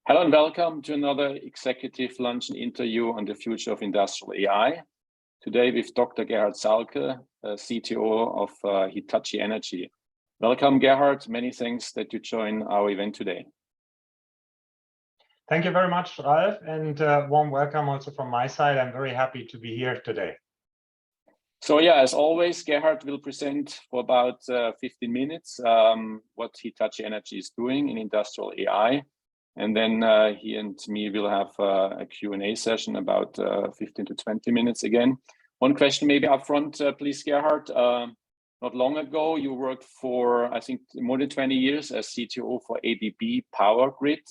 Hello and welcome to another executive luncheon interview on the future of industrial AI. Today with Dr. Gerhard Salge, CTO of Hitachi Energy. Welcome, Gerhard. Many thanks that you join our event today. Thank you very much, Ralph, and warm welcome also from my side. I'm very happy to be here today. So yeah, as always, Gerhard will present for about 15 minutes what Hitachi Energy is doing in industrial AI. And then he and me will have a Q&A session about 15 to 20 minutes again. One question maybe up front, please, Gerhard. Not long ago, you worked for, I think, more than 20 years as CTO for ABB Power Grid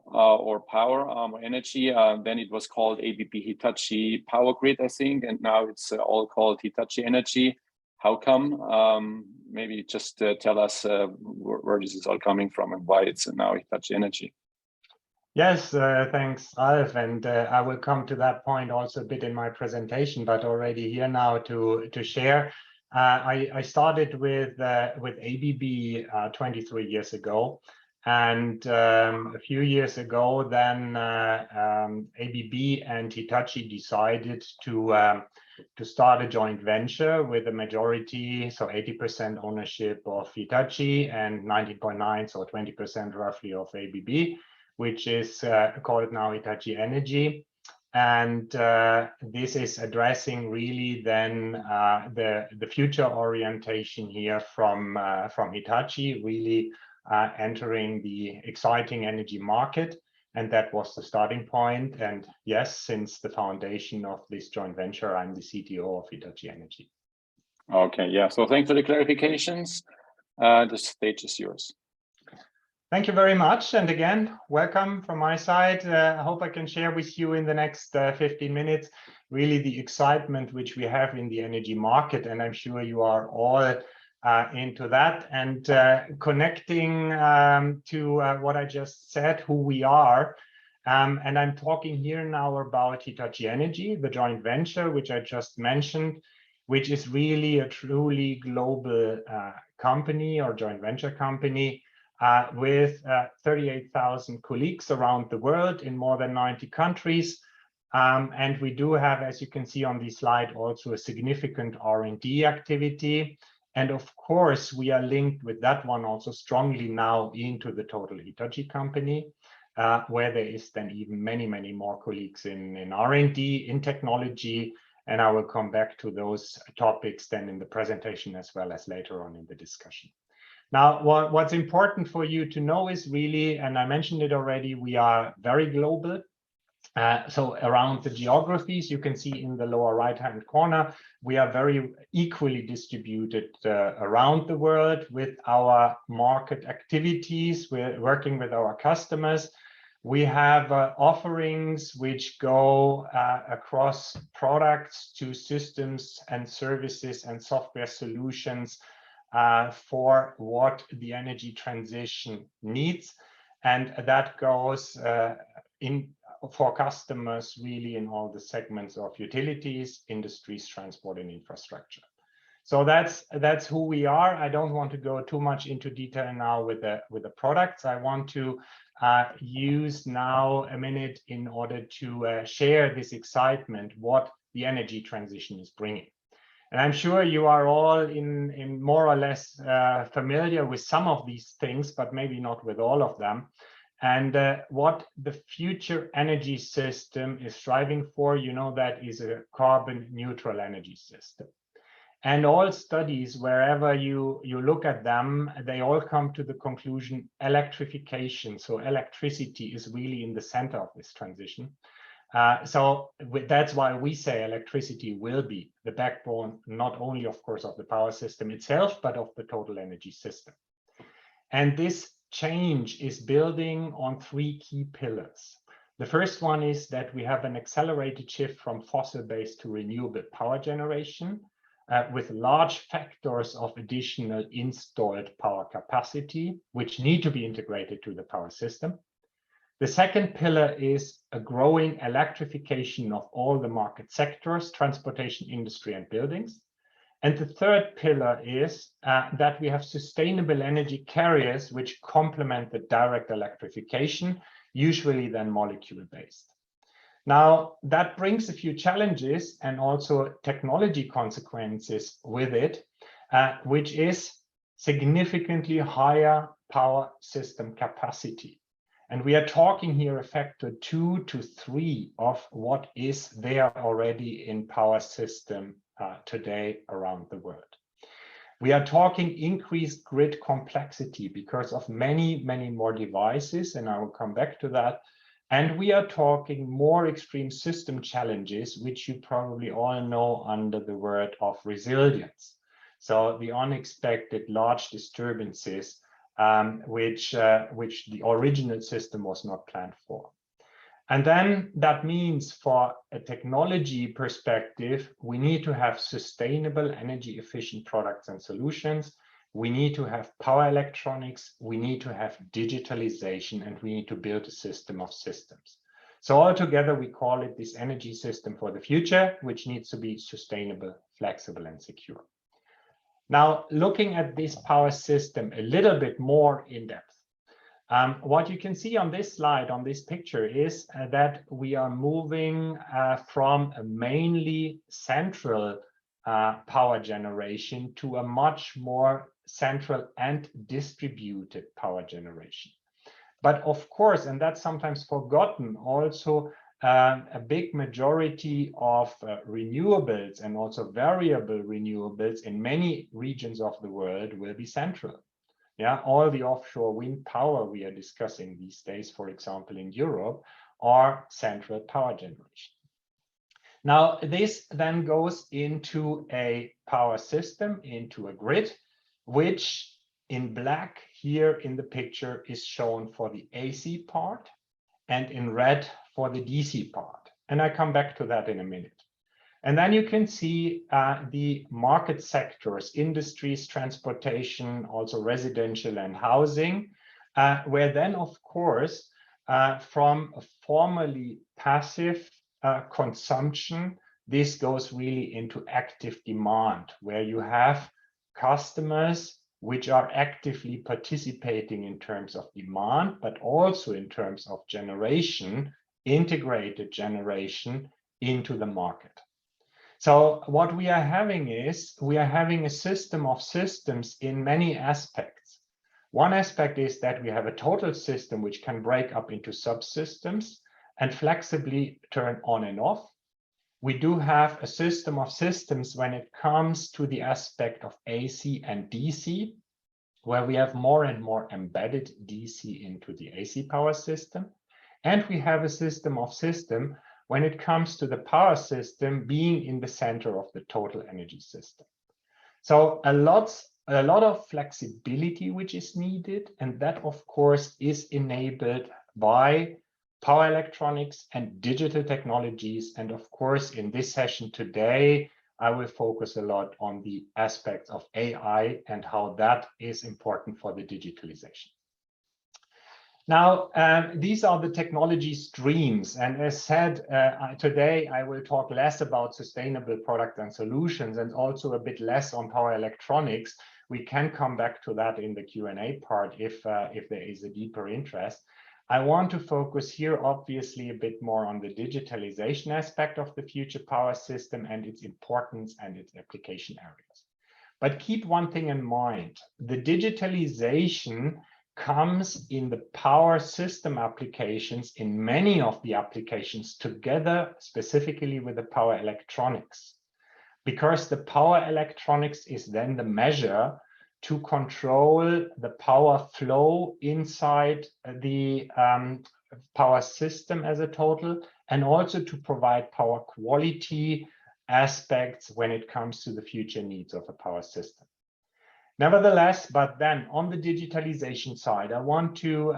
or Power or Energy. Then it was called ABB Hitachi Power Grid, I think, and now it's all called Hitachi Energy. How come? Maybe just tell us where this is all coming from and why it's now Hitachi Energy. Yes, thanks, Ralph. And I will come to that point also a bit in my presentation, but already here now to share. I started with ABB 23 years ago. And a few years ago, then ABB and Hitachi decided to start a joint venture with a majority, so 80% ownership of Hitachi and 19.9, so 20% roughly of ABB, which is called now Hitachi Energy. And this is addressing really then the future orientation here from Hitachi, really entering the exciting energy market. And that was the starting point. And yes, since the foundation of this joint venture, I'm the CTO of Hitachi Energy. Okay, yeah. So thanks for the clarifications. The stage is yours. Thank you very much. And again, welcome from my side. I hope I can share with you in the next 15 minutes, really the excitement which we have in the energy market. And I'm sure you are all into that and connecting to what I just said, who we are. And I'm talking here now about Hitachi Energy, the joint venture, which I just mentioned, which is really a truly global company or joint venture company with 38,000 colleagues around the world in more than 90 countries. And we do have, as you can see on this slide, also a significant R&D activity. And of course, we are linked with that one also strongly now into the total Hitachi company, where there is then even many, many more colleagues in R&D, in technology. And I will come back to those topics then in the presentation as well as later on in the discussion. Now, what's important for you to know is really, and I mentioned it already, we are very global. So around the geographies, you can see in the lower right-hand corner, we are very equally distributed around the world with our market activities. We're working with our customers. We have offerings which go across products to systems and services and software solutions for what the energy transition needs. And that goes for customers really in all the segments of utilities, industries, transport, and infrastructure. So that's who we are. I don't want to go too much into detail now with the products. I want to use now a minute in order to share this excitement, what the energy transition is bringing. And I'm sure you are all in more or less familiar with some of these things, but maybe not with all of them. And what the future energy system is striving for, you know, that is a carbon neutral energy system. And all studies, wherever you look at them, they all come to the conclusion electrification. So electricity is really in the center of this transition. So that's why we say electricity will be the backbone, not only, of course, of the power system itself, but of the total energy system. And this change is building on three key pillars. The first one is that we have an accelerated shift from fossil-based to renewable power generation with large factors of additional installed power capacity, which need to be integrated to the power system. The second pillar is a growing electrification of all the market sectors, transportation, industry, and buildings. And the third pillar is that we have sustainable energy carriers which complement the direct electrification usually then molecule-based. Now, that brings a few challenges and also technology consequences with it, which is significantly higher power system capacity. And we are talking here a factor 2 to 3 of what is there already in power system today around the world. We are talking increased grid complexity because of many more devices, and I will come back to that. And we are talking more extreme system challenges, which you probably all know under the word of resilience. So the unexpected large disturbances, which the original system was not planned for. And then that means for a technology perspective, we need to have sustainable energy efficient products and solutions. We need to have power electronics, we need to have digitalization, and we need to build a system of systems. So altogether, we call it this energy system for the future, which needs to be sustainable, flexible, and secure. Now, looking at this power system a little bit more in depth, what you can see on this slide, on this picture, is that we are moving from a mainly central power generation to a much more central and distributed power generation. But of course, and that's sometimes forgotten, also a big majority of renewables and also variable renewables in many regions of the world will be central. Yeah, all the offshore wind power we are discussing these days, for example, in Europe, are central power generation. Now, this then goes into a power system, into a grid, which in black here in the picture is shown for the AC part and in red for the DC part. And I come back to that in a minute. And then you can see the market sectors, industries, transportation, also residential and housing, where then, of course, from a formerly passive consumption, this goes really into active demand, where you have customers which are actively participating in terms of demand, but also in terms of generation, integrated generation into the market. So what we are having is, we are having a system of systems in many aspects. One aspect is that we have a total system which can break up into subsystems and flexibly turn on and off. We do have a system of systems when it comes to the aspect of AC and DC, where we have more and more embedded DC into the AC power system. And we have a system of system when it comes to the power system being in the center of the total energy system. So a lot of flexibility which is needed, and that of course is enabled by power electronics and digital technologies. And of course, in this session today, I will focus a lot on the aspects of AI and how that is important for the digitalization. Now, these are the technology streams. And as said, today I will talk less about sustainable products and solutions and also a bit less on power electronics. We can come back to that in the Q&A part if there is a deeper interest. I want to focus here, obviously, a bit more on the digitalization aspect of the future power system and its importance and its application areas. But keep one thing in mind, the digitalization comes in the power system applications, in many of the applications together, specifically with the power electronics, because the power electronics is then the measure to control the power flow inside the power system as a total, and also to provide power quality aspects when it comes to the future needs of a power system. Nevertheless, but then on the digitalization side, I want to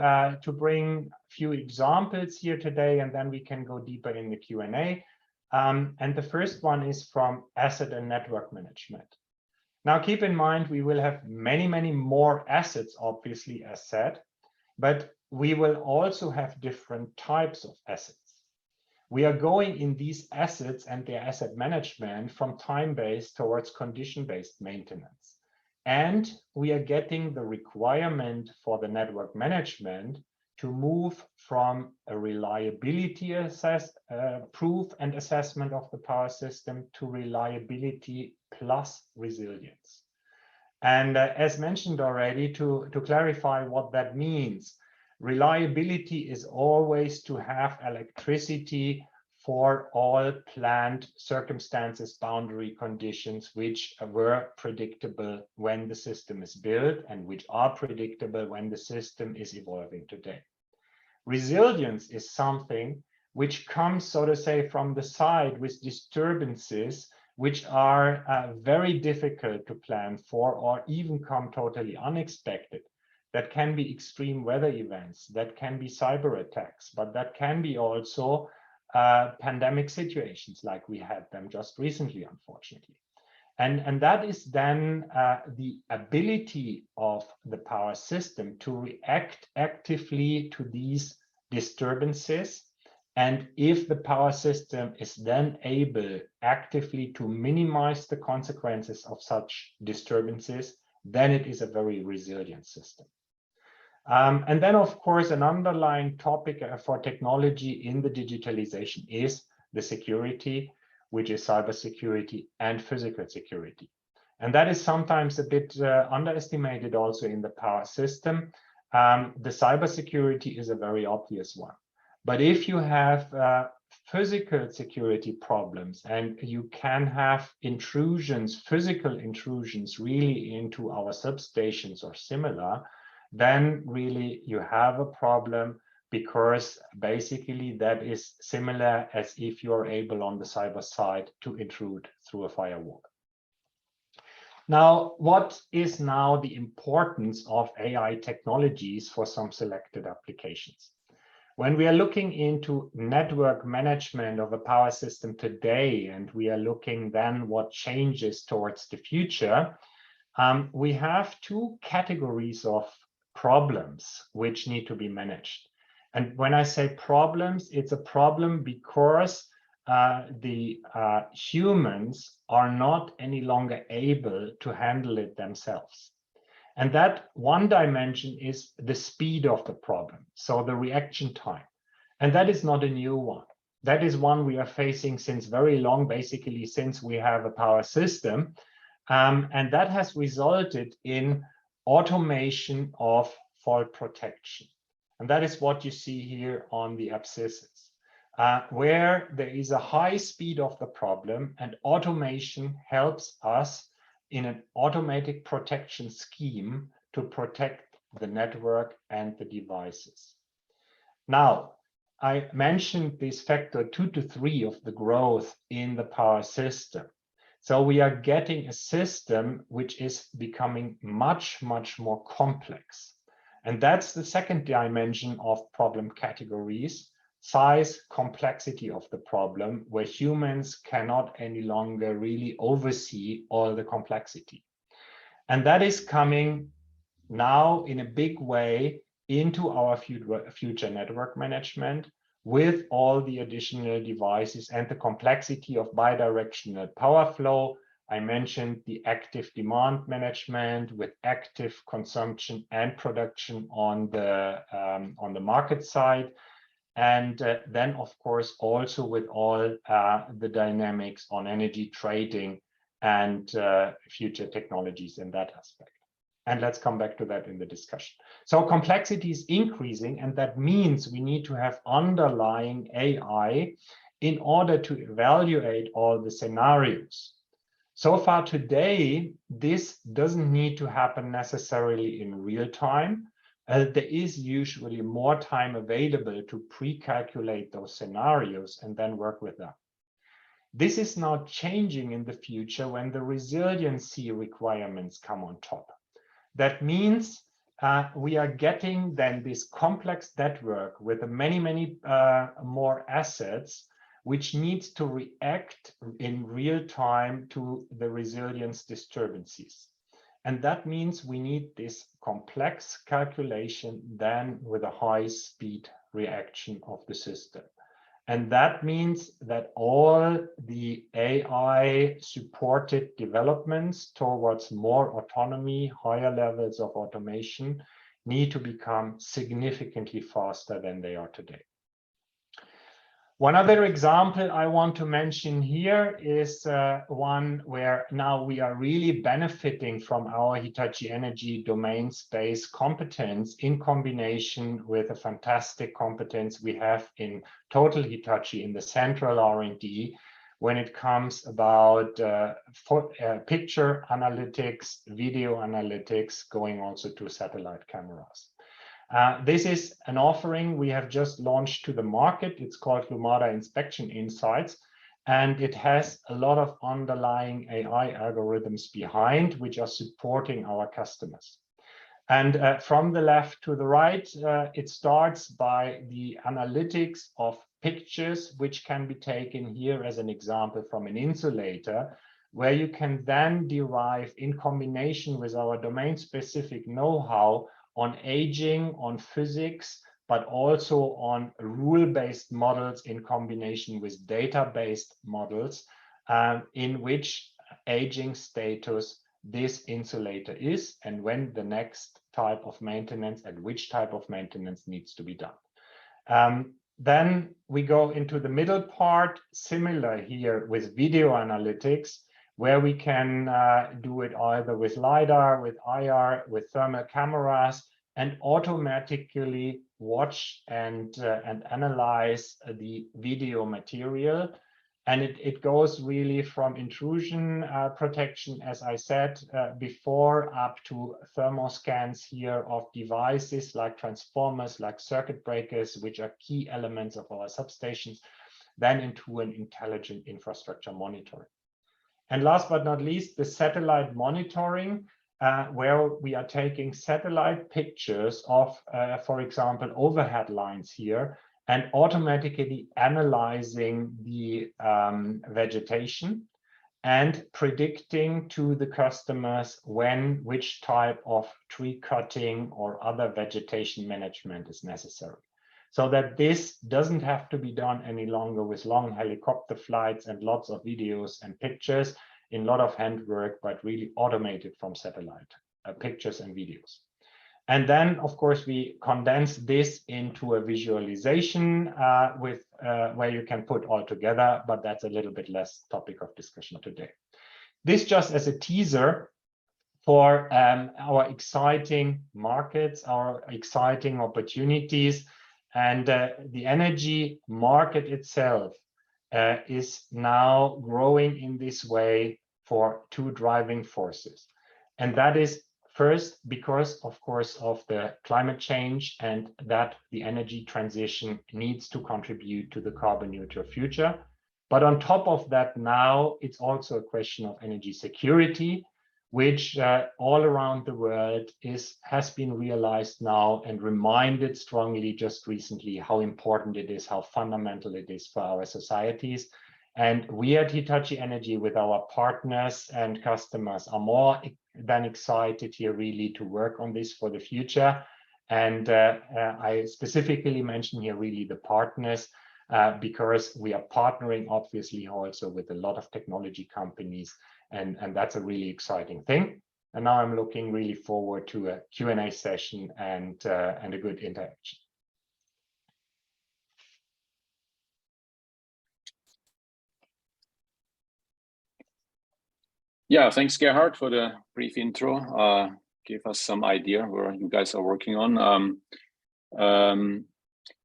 bring a few examples here today, and then we can go deeper in the Q&A. And the first one is from asset and network management. Now, keep in mind, we will have many more assets, obviously, as said, but we will also have different types of assets. We are going in these assets and their asset management from time-based towards condition-based maintenance. And we are getting the requirement for the network management to move from a reliability proof and assessment of the power system to reliability plus resilience. And as mentioned already, to clarify what that means, reliability is always to have electricity for all planned circumstances, boundary conditions, which were predictable when the system is built and which are predictable when the system is evolving today. Resilience is something which comes, so to say, from the side with disturbances which are very difficult to plan for or even come totally unexpected. That can be extreme weather events, that can be cyber attacks, but that can be also pandemic situations like we had them just recently, unfortunately. And that is then the ability of the power system to react actively to these disturbances. And if the power system is then able actively to minimize the consequences of such disturbances, then it is a very resilient system. And then, of course, an underlying topic for technology in the digitalization is the security, which is cybersecurity and physical security. And that is sometimes a bit underestimated also in the power system. The cybersecurity is a very obvious one. But if you have physical security problems and you can have intrusions, physical intrusions really into our substations or similar, then really you have a problem, because basically that is similar as if you're able on the cyber side to intrude through a firewall. Now, what is now the importance of AI technologies for some selected applications? When we are looking into network management of a power system today, and we are looking then what changes towards the future, we have two categories of problems which need to be managed. And when I say problems, it's a problem because the humans are not any longer able to handle it themselves. And that one dimension is the speed of the problem, so the reaction time. And that is not a new one. That is one we are facing since very long, basically since we have a power system. And that has resulted in automation of fault protection. And that is what you see here on the abscesses, where there is a high speed of the problem, and automation helps us in an automatic protection scheme to protect the network and the devices. Now, I mentioned this factor 2 to 3 of the growth in the power system. So we are getting a system which is becoming much, much more complex. And that's the second dimension of problem categories: size, complexity of the problem, where humans cannot any longer really oversee all the complexity. And that is coming now in a big way into our future network management, with all the additional devices and the complexity of bidirectional power flow. I mentioned the active demand management with active consumption and production on the market side. And then, of course, also with all the dynamics on energy trading and future technologies in that aspect. And let's come back to that in the discussion. So complexity is increasing, and that means we need to have underlying AI in order to evaluate all the scenarios. So far today, this doesn't need to happen necessarily in real time. There is usually more time available to pre-calculate those scenarios and then work with them. This is now changing in the future when the resiliency requirements come on top. That means we are getting then this complex network with many, many more assets, which needs to react in real time to the resilience disturbances. And that means we need this complex calculation then with a high speed reaction of the system. And that means that all the AI supported developments towards more autonomy, higher levels of automation need to become significantly faster than they are today. One other example I want to mention here is one where now we are really benefiting from our Hitachi Energy domain space competence in combination with a fantastic competence we have in total Hitachi in the central R&D when it comes about picture analytics, video analytics, going also to satellite cameras. This is an offering we have just launched to the market. It's called Lumada Inspection Insights, and it has a lot of underlying AI algorithms behind, which are supporting our customers. And from the left to the right, it starts by the analytics of pictures, which can be taken here as an example from an insulator, where you can then derive, in combination with our domain-specific know-how, on aging, on physics, but also on rule-based models in combination with data-based models, in which aging status this insulator is, and when the next type of maintenance and which type of maintenance needs to be done. Then we go into the middle part, similar here with video analytics, where we can do it either with LiDAR, with IR, with thermal cameras, and automatically watch and analyze the video material. And it goes really from intrusion protection, as I said before, up to thermal scans here of devices like transformers, like circuit breakers, which are key elements of our substations, then into an intelligent infrastructure monitoring. And last but not least, the satellite monitoring, where we are taking satellite pictures of, for example, overhead lines here, and automatically analyzing the vegetation and predicting to the customers when which type of tree cutting or other vegetation management is necessary. So that this doesn't have to be done any longer with long helicopter flights and lots of videos and pictures, in a lot of handwork, but really automated from satellite pictures and videos. And then, of course, we condense this into a visualization where you can put all together, but that's a little bit less topic of discussion today. This just as a teaser for our exciting markets, our exciting opportunities. And the energy market itself is now growing in this way for two driving forces. And that is first, because of course of the climate change, and that the energy transition needs to contribute to the carbon neutral future. But on top of that, now it's also a question of energy security, which all around the world has been realized now and reminded strongly just recently how important it is, how fundamental it is for our societies. And we at Hitachi Energy, with our partners and customers, are more than excited here really to work on this for the future. And I specifically mention here really the partners, because we are partnering obviously also with a lot of technology companies, and that's a really exciting thing. And now I'm looking really forward to a Q&A session and a good interaction. Yeah, thanks, Gerhard, for the brief intro. Give us some idea where you guys are working on.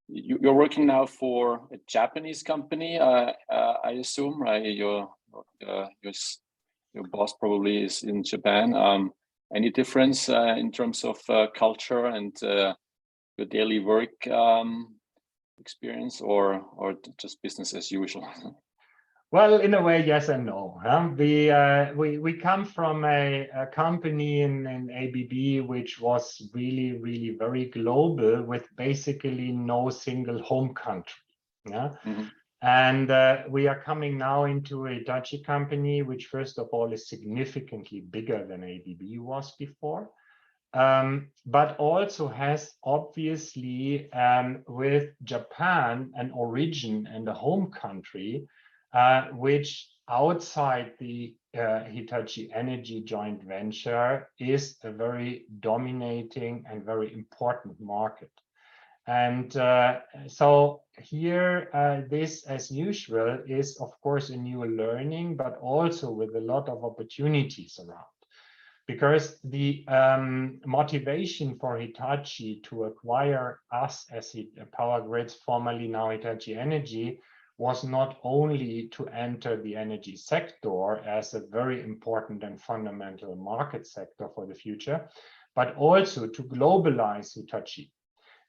You're working now for a Japanese company, I assume, right? Your boss probably is in Japan. Any difference in terms of culture and your daily work experience, or just business as usual? Well, in a way, yes and no. We come from a company in ABB, which was really, really very global, with basically no single home country. Yeah. Mm-hmm. And we are coming now into a Hitachi company, which first of all is significantly bigger than ABB was before, but also has obviously with Japan an origin and a home country, which outside the Hitachi Energy joint venture is a very dominating and very important market. And so here, this, as usual, is of course a new learning, but also with a lot of opportunities around. Because the motivation for Hitachi to acquire us as Power Grids, formerly now Hitachi Energy, was not only to enter the energy sector as a very important and fundamental market sector for the future, but also to globalize Hitachi.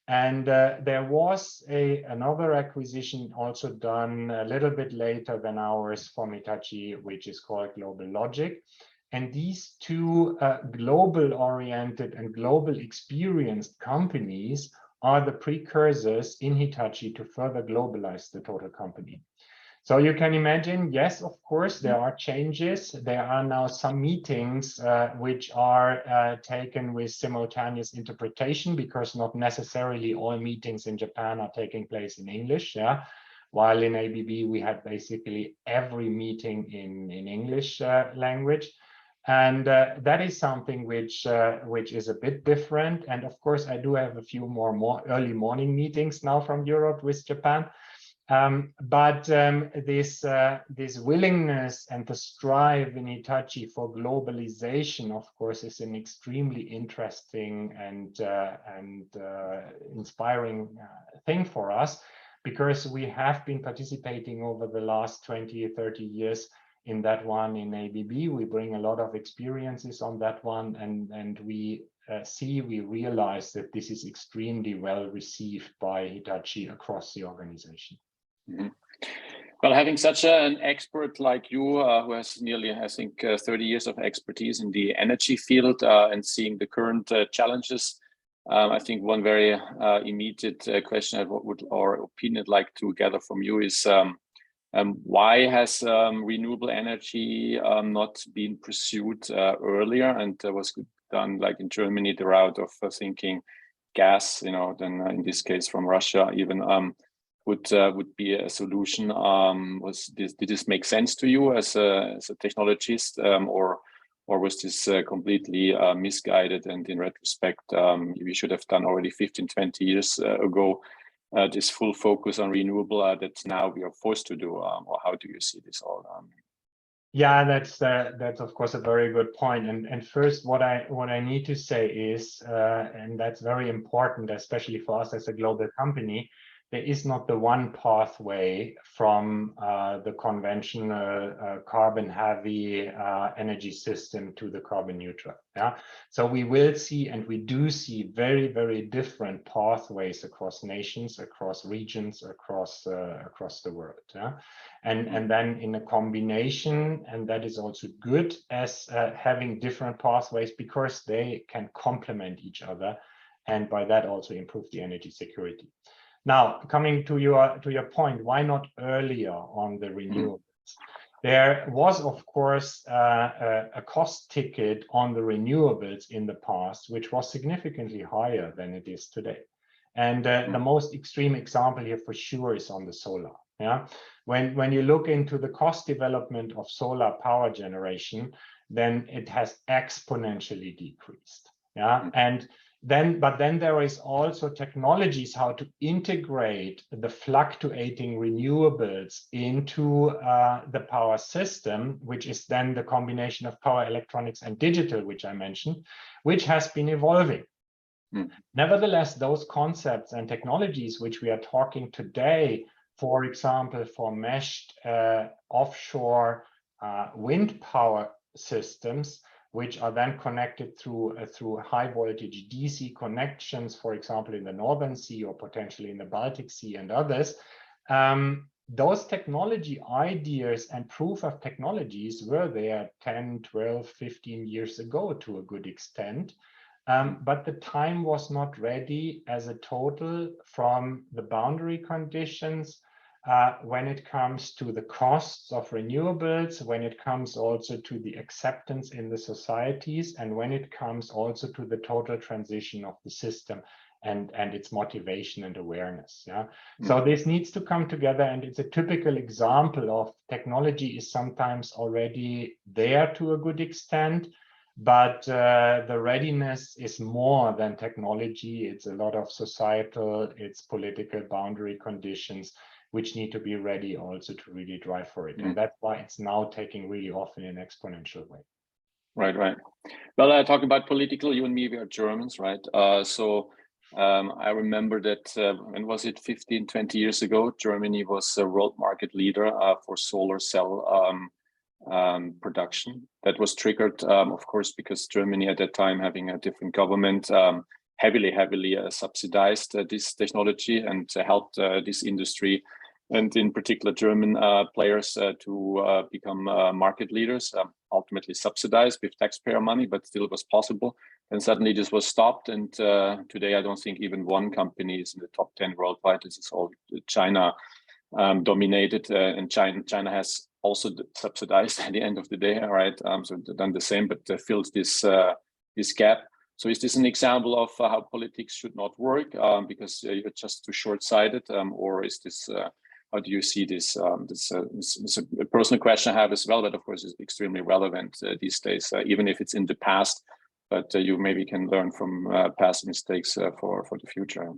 And there was another acquisition also done a little bit later than ours from Hitachi, which is called Global Logic. And these two global-oriented and global experienced companies are the precursors in Hitachi to further globalize the total company. So you can imagine, yes, of course, there are changes. There are now some meetings which are taken with simultaneous interpretation, because not necessarily all meetings in Japan are taking place in English. Yeah, while in ABB we had basically every meeting in English language. And that is something which is a bit different. And of course, I do have a few more early morning meetings now from Europe with Japan. But this willingness and the strive in Hitachi for globalization, of course, is an extremely interesting and inspiring thing for us, because we have been participating over the last 20 or 30 years in that one in ABB. We bring a lot of experiences on that one, and we realize that this is extremely well received by Hitachi across the organization. Mm-hmm. Well, having such an expert like you, who has nearly, I think, 30 years of expertise in the energy field, and seeing the current challenges, I think one very immediate question I would, or opinion, like to gather from you is, why has renewable energy not been pursued earlier, and was done like in Germany, the route of thinking gas, then in this case from Russia even, would be a solution? Did this make sense to you as a technologist, or was this completely misguided, and in retrospect we should have done already 15-20 years ago this full focus on renewable that now we are forced to do? Or how do you see this all? Yeah, that's of course a very good point. And first, what I need to say is, and that's very important, especially for us as a global company, there is not the one pathway from the conventional carbon-heavy energy system to the carbon neutral. Yeah, so we will see, and we do see, very, very different pathways across nations, across regions, across the world. Yeah, and then in a combination, and that is also good as having different pathways, because they can complement each other, and by that also improve the energy security. Now, coming to your point, why not earlier on the renewables? There was, of course, a cost ticket on the renewables in the past, which was significantly higher than it is today. And the most extreme example here for sure is on the solar. Yeah, when you look into the cost development of solar power generation, then it has exponentially decreased. Yeah, but then there is also technologies how to integrate the fluctuating renewables into the power system, which is then the combination of power electronics and digital, which I mentioned, which has been evolving. Nevertheless, those concepts and technologies which we are talking today, for example, for meshed offshore wind power systems, which are then connected through high voltage DC connections, for example, in the Northern Sea or potentially in the Baltic Sea and others. Those technology ideas and proof of technologies were there 10, 12, 15 years ago to a good extent. But the time was not ready as a total from the boundary conditions, when it comes to the costs of renewables, when it comes also to the acceptance in the societies, and when it comes also to the total transition of the system and its motivation and awareness. Yeah. So this needs to come together, and it's a typical example of technology is sometimes already there to a good extent, but the readiness is more than technology. It's a lot of societal, it's political boundary conditions which need to be ready also to really drive for it. And that's why it's now taking really off in an exponential way. Right, right. Well, talking about political, you and me, we are Germans, right? I remember that, when was it, 15, 20 years ago, Germany was a world market leader for solar cell production. That was triggered, of course, because Germany at that time, having a different government, heavily subsidized this technology and helped this industry, and in particular German players to become market leaders, ultimately subsidized with taxpayer money, but still it was possible. And suddenly this was stopped, and today I don't think even one company is in the top 10 worldwide. This is all China dominated, and China has also subsidized at the end of the day, right? So they've done the same, but fills this gap. So is this an example of how politics should not work because you're just too short-sighted, or is this? How do you see this? This is a personal question I have as well, but of course it's extremely relevant these days, even if it's in the past. But you maybe can learn from past mistakes for the future.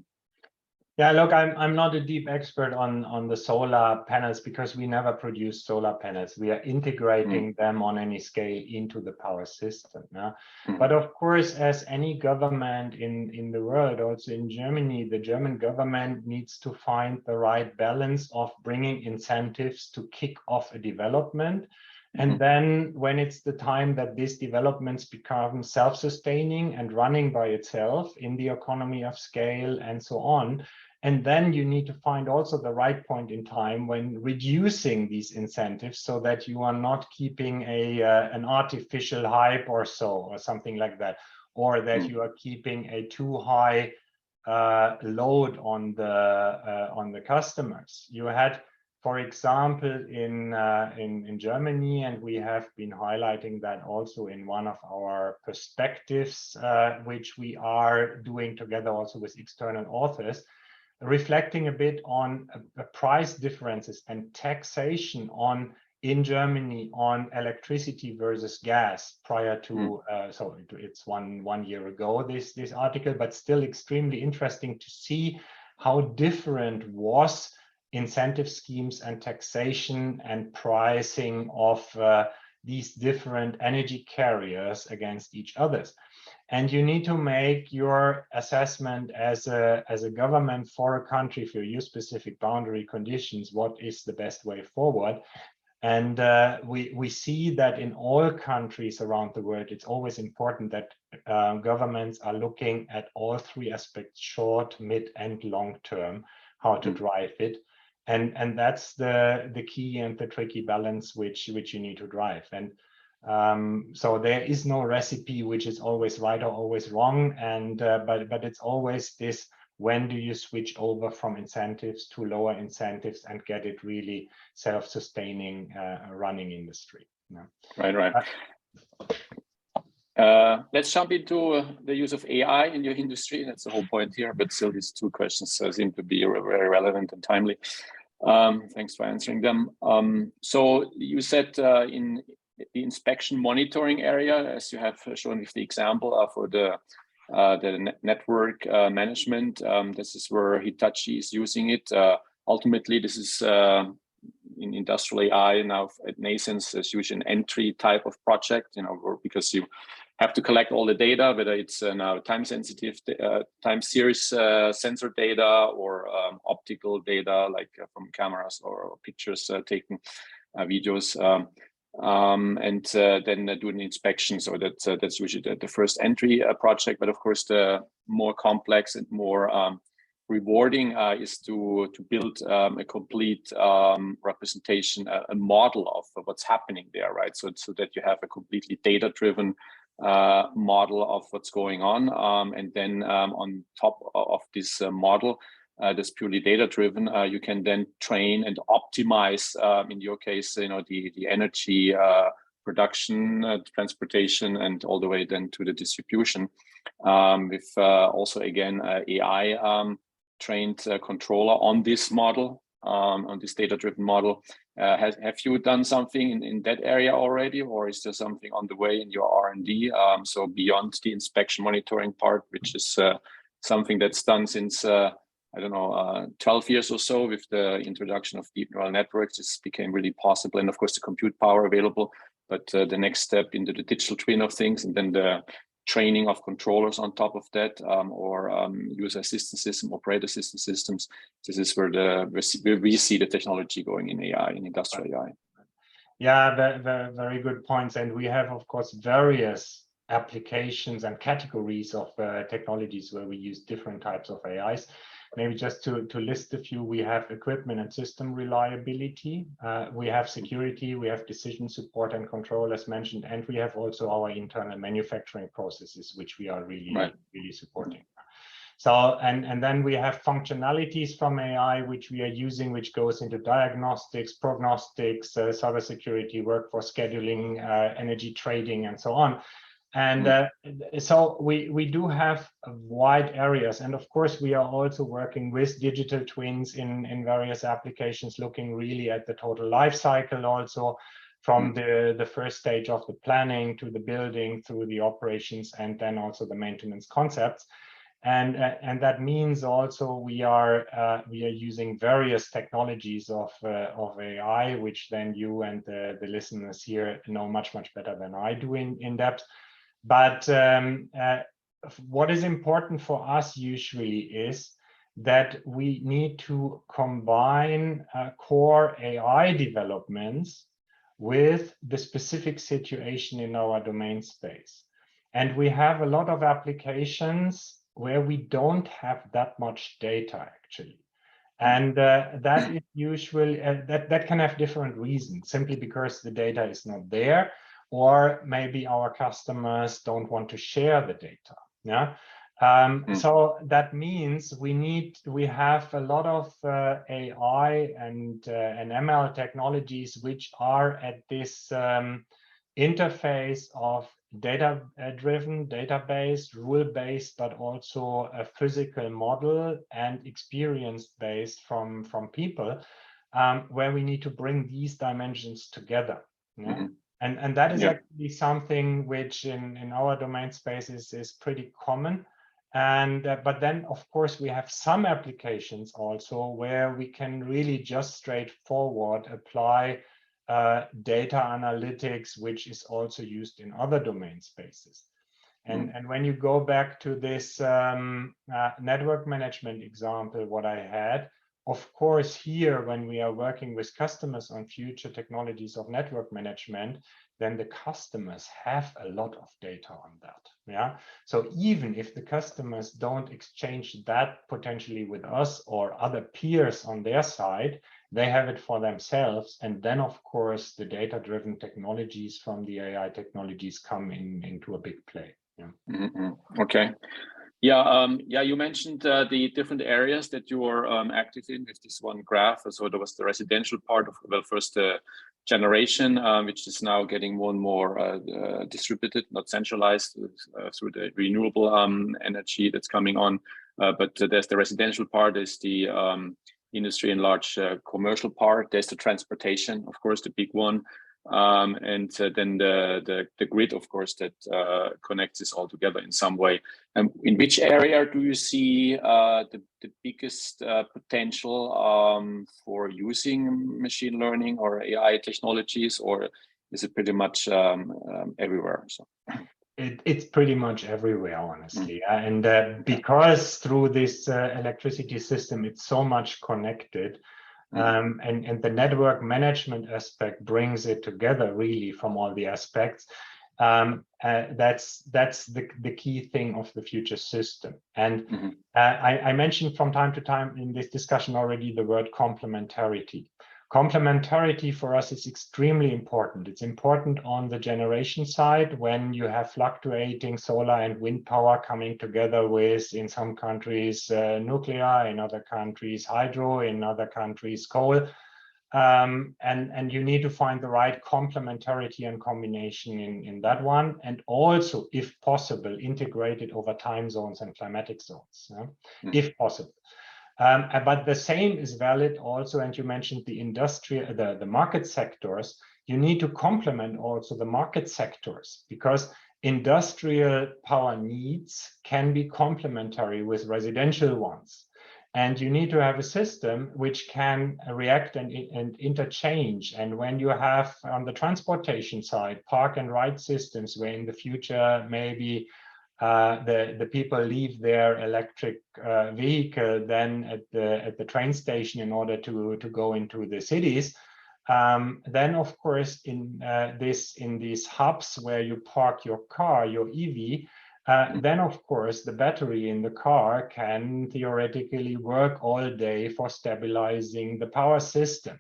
Yeah, look, I'm not a deep expert on the solar panels because we never produce solar panels. We are integrating them on any scale into the power system. Yeah? But of course, as any government in the world, also in Germany, the German government needs to find the right balance of bringing incentives to kick off a development. And then when it's the time that these developments become self-sustaining and running by itself in the economy of scale and so on, and then you need to find also the right point in time when reducing these incentives so that you are not keeping an artificial hype or so, or something like that, or that you are keeping a too high load on the customers. You had, for example, in Germany, and we have been highlighting that also in one of our perspectives, which we are doing together also with external authors, reflecting a bit on price differences and taxation in Germany on electricity versus gas prior to, so it's one year ago, this article, but still extremely interesting to see how different was incentive schemes and taxation and pricing of these different energy carriers against each others. And you need to make your assessment as a government for a country for your specific boundary conditions, what is the best way forward. And we see that in all countries around the world, it's always important that governments are looking at all three aspects, short, mid, and long term, how to drive it. And that's the key and the tricky balance which you need to drive. And so there is no recipe which is always right or always wrong, and but it's always this: when do you switch over from incentives to lower incentives and get it really self-sustaining running industry? Yeah. Right. Let's jump into the use of AI in your industry. That's the whole point here, but still these two questions seem to be very relevant and timely. Thanks for answering them. So you said in the inspection monitoring area, as you have shown with the example for the network management, this is where Hitachi is using it. Ultimately, this is in industrial AI now at nascence, as usually an entry type of project, because you have to collect all the data, whether it's now time sensitive, time series sensor data or optical data, like from cameras or pictures taken, videos, and then do an inspection. So that's usually the first entry project. But of course, the more complex and more rewarding is to build a complete representation, a model of what's happening there, right? So that you have a completely data-driven model of what's going on, and then on top of this model, that's purely data driven, you can then train and optimize, in your case, the energy production, transportation, and all the way then to the distribution. With also again AI trained controller on this model, on this data-driven model. Have you done something in that area already, or is there something on the way in your R&D? So beyond the inspection monitoring part, which is something that's done since I don't know 12 years or so, with the introduction of deep neural networks, this became really possible, and of course the compute power available. But the next step into the digital twin of things, and then the training of controllers on top of that, or user assistance system, operator assistance systems. This is where we see the technology going in AI, in industrial AI. Yeah, very good points. And we have, of course, various applications and categories of technologies where we use different types of AIs. Maybe just to list a few, we have equipment and system reliability, we have security, we have decision support and control, as mentioned, and we have also our internal manufacturing processes, which we are really supporting. So, and then we have functionalities from AI, which we are using, which goes into diagnostics, prognostics, cybersecurity, workforce scheduling, energy trading, and so on. And so we do have wide areas, and of course we are also working with digital twins in various applications, looking really at the total life cycle, also from the first stage of the planning to the building, through the operations, and then also the maintenance concepts. And that means also we are using various technologies of AI, which then you and the listeners here know much better than I do in depth. But what is important for us usually is that we need to combine core AI developments with the specific situation in our domain space. And we have a lot of applications where we don't have that much data, actually. And that is usually, that can have different reasons, simply because the data is not there, or maybe our customers don't want to share the data. Yeah. So that means we have a lot of AI and ML technologies which are at this interface of data-driven, data-based, rule-based, but also a physical model and experience-based from people, where we need to bring these dimensions together. Yeah? And that is actually something which in our domain space is pretty common. And but then, of course, we have some applications also where we can really just straightforward apply data analytics, which is also used in other domain spaces. And when you go back to this network management example, what I had, of course, here, when we are working with customers on future technologies of network management, then the customers have a lot of data on that. Yeah. So even if the customers don't exchange that potentially with us or other peers on their side, they have it for themselves. And then, of course, the data-driven technologies from the AI technologies come into a big play. Yeah. Okay. Yeah, you mentioned the different areas that you are active in with this one graph. So there was the residential part of, well, first generation, which is now getting more and more distributed, not centralized through the renewable energy that's coming on. But there's the residential part, there's the industry and large commercial part, there's the transportation, of course, the big one. And then the grid, of course, that connects this all together in some way. And in which area do you see the biggest potential for using machine learning or AI technologies, or is it pretty much everywhere? So it's pretty much everywhere, honestly. And because through this electricity system, it's so much connected. And the network management aspect brings it together really from all the aspects. That's the key thing of the future system. And I mentioned from time to time in this discussion already the word complementarity. Complementarity for us is extremely important. It's important on the generation side when you have fluctuating solar and wind power coming together with, in some countries, nuclear, in other countries, hydro, in other countries, coal. And you need to find the right complementarity and combination in that one. And also, if possible, integrate it over time zones and climatic zones, if possible. But the same is valid also, and you mentioned the industrial, the market sectors. You need to complement also the market sectors, because industrial power needs can be complementary with residential ones. And you need to have a system which can react and interchange. And when you have on the transportation side, park and ride systems, where in the future maybe the people leave their electric vehicle then at the train station in order to go into the cities. Then, of course, in these hubs where you park your car, your EV, then, of course, the battery in the car can theoretically work all day for stabilizing the power system.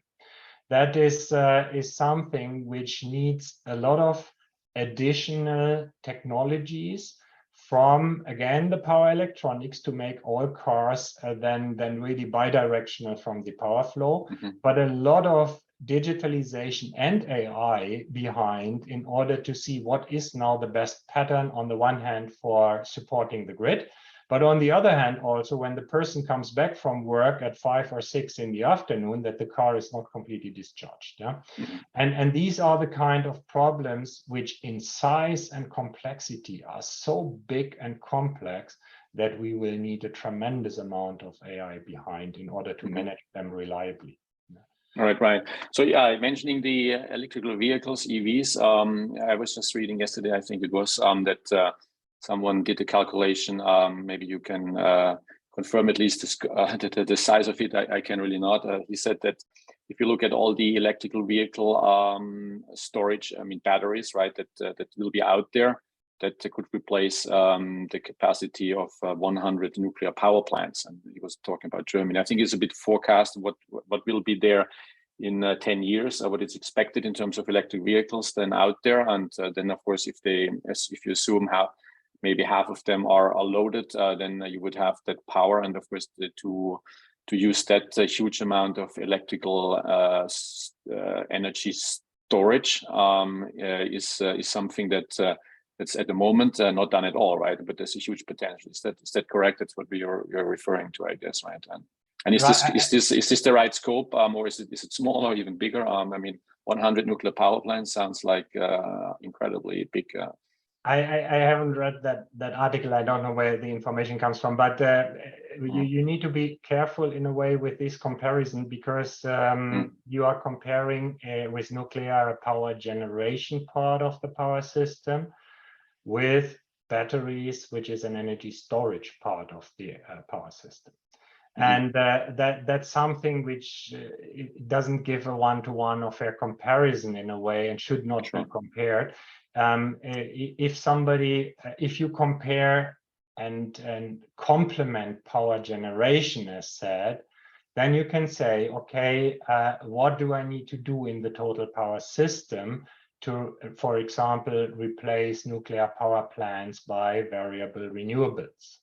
That is something which needs a lot of additional technologies from, again, the power electronics to make all cars then really bidirectional from the power flow, but a lot of digitalization and AI behind in order to see what is now the best pattern on the one hand for supporting the grid, but on the other hand also when the person comes back from work at 5 or 6 in the afternoon, that the car is not completely discharged. And these are the kind of problems which in size and complexity are so big and complex that we will need a tremendous amount of AI behind in order to manage them reliably. Right. So yeah, mentioning the electrical vehicles, EVs, I was just reading yesterday, I think it was, that someone did a calculation. Maybe you can confirm at least the size of it. I can really not. He said that if you look at all the electrical vehicle storage, I mean batteries, right, that will be out there, that could replace the capacity of 100 nuclear power plants. And he was talking about Germany. I think it's a bit forecast what will be there in 10 years, what is expected in terms of electric vehicles then out there. And then, of course, if you assume maybe half of them are loaded, then you would have that power. And of course, to use that huge amount of electrical energy storage is something that that's at the moment not done at all, right? But there's a huge potential. Is that correct? That's what you're referring to, I guess, right? And is this the right scope, or is it smaller or even bigger? I mean, 100 nuclear power plants sounds like incredibly big. I haven't read that article. I don't know where the information comes from, but you need to be careful in a way with this comparison, because you are comparing with nuclear power generation part of the power system with batteries, which is an energy storage part of the power system. And that's something which it doesn't give a one-to-one or fair comparison in a way, and should not be compared. If you compare and complement power generation as said, then you can say, okay, what do I need to do in the total power system to, for example, replace nuclear power plants by variable renewables,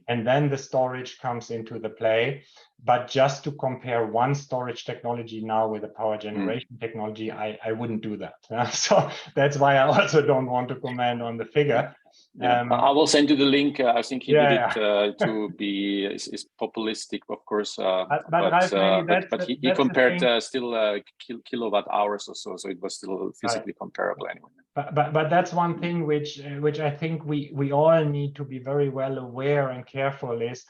and then the storage comes into the play. But just to compare one storage technology now with a power generation technology, I wouldn't do that. So that's why I also don't want to comment on the figure. I will send you the link. I think he did it to be is populistic, of course, but he compared still kilowatt hours or so it was still physically comparable anyway. But that's one thing which I think we all need to be very well aware and careful is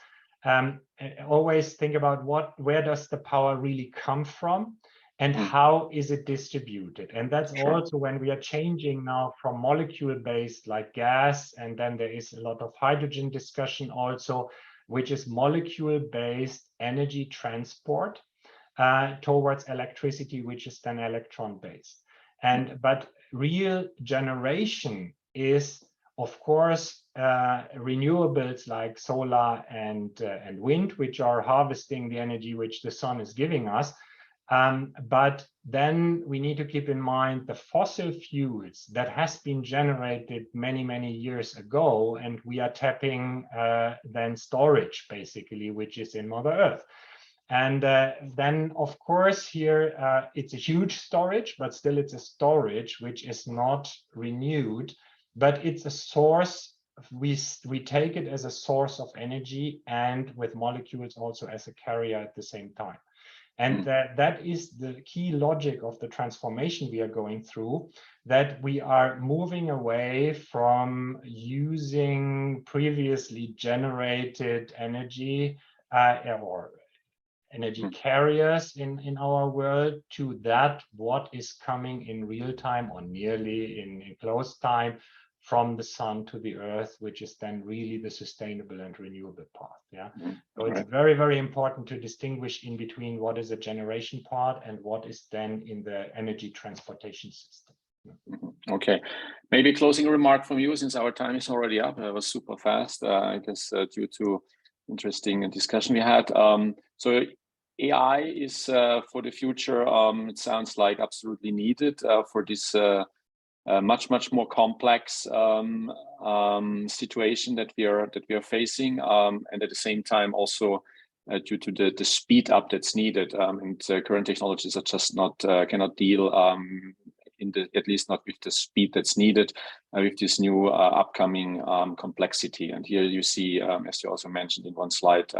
always think about where does the power really come from, and how is it distributed? And that's also when we are changing now from molecule-based like gas, and then there is a lot of hydrogen discussion also, which is molecule-based energy transport towards electricity, which is then electron-based. But real generation is, of course, renewables like solar and wind, which are harvesting the energy which the sun is giving us. But then we need to keep in mind the fossil fuels that has been generated many, many years ago, and we are tapping then storage, basically, which is in Mother Earth. And then, of course, here it's a huge storage, but still it's a storage which is not renewed, but it's a source. We take it as a source of energy and with molecules also as a carrier at the same time. And that is the key logic of the transformation we are going through, that we are moving away from using previously generated energy or energy carriers in our world to that what is coming in real time or nearly in close time from the sun to the earth, which is then really the sustainable and renewable path. Yeah. So it's very, very important to distinguish in between what is a generation part and what is then in the energy transportation system. Okay, maybe a closing remark from you, since our time is already up. It was super fast, I guess, due to interesting discussion we had. So AI is for the future, it sounds like absolutely needed for this much more complex situation that we are facing, and at the same time also due to the speed up that's needed, and current technologies are just not cannot deal at least not with the speed that's needed with this new upcoming complexity. And here you see, as you also mentioned in one slide,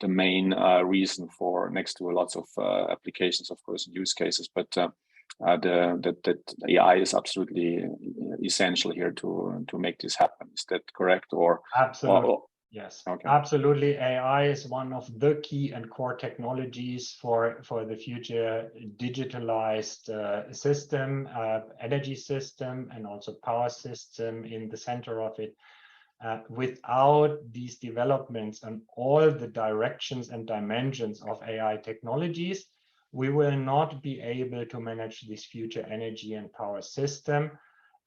the main reason for, next to lots of applications, of course, use cases, but that AI is absolutely essential here to make this happen. Is that correct? Or absolutely? Yes, okay. Absolutely. AI is one of the key and core technologies for the future digitalized system, energy system, and also power system in the center of it. Without these developments and all the directions and dimensions of AI technologies, we will not be able to manage this future energy and power system.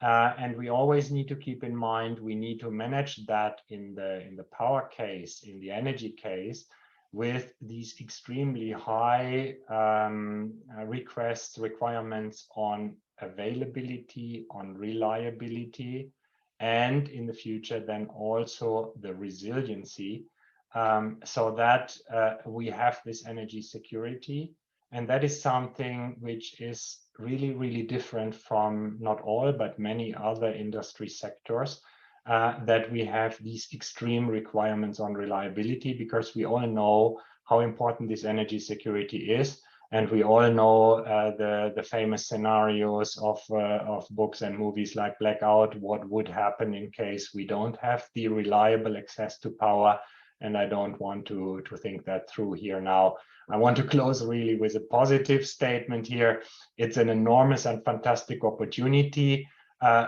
And we always need to keep in mind, we need to manage that in the power case, in the energy case, with these extremely high requirements on availability, on reliability, and in the future then also the resiliency, so that we have this energy security. And that is something which is really, really different from not all, but many other industry sectors, that we have these extreme requirements on reliability, because we all know how important this energy security is. And we all know the famous scenarios of books and movies like Blackout, what would happen in case we don't have the reliable access to power. And I don't want to think that through here now. I want to close really with a positive statement here. It's an enormous and fantastic opportunity,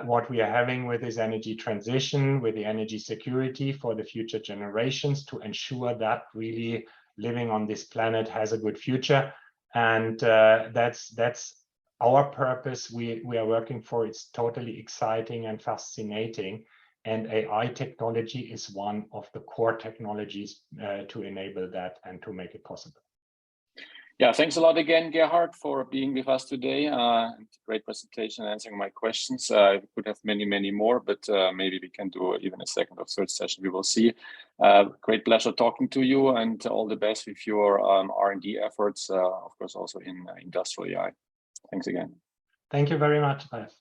what we are having with this energy transition, with the energy security for the future generations, to ensure that really living on this planet has a good future. And that's our purpose we are working for. It's totally exciting and fascinating. And AI technology is one of the core technologies to enable that and to make it possible. Yeah, thanks a lot again, Gerhard, for being with us today. Great presentation, answering my questions. I could have many more, but maybe we can do even a second or third session. We will see. Great pleasure talking to you, and all the best with your R&D efforts, of course, also in industrial AI. Thanks again. Thank you very much, Ralf.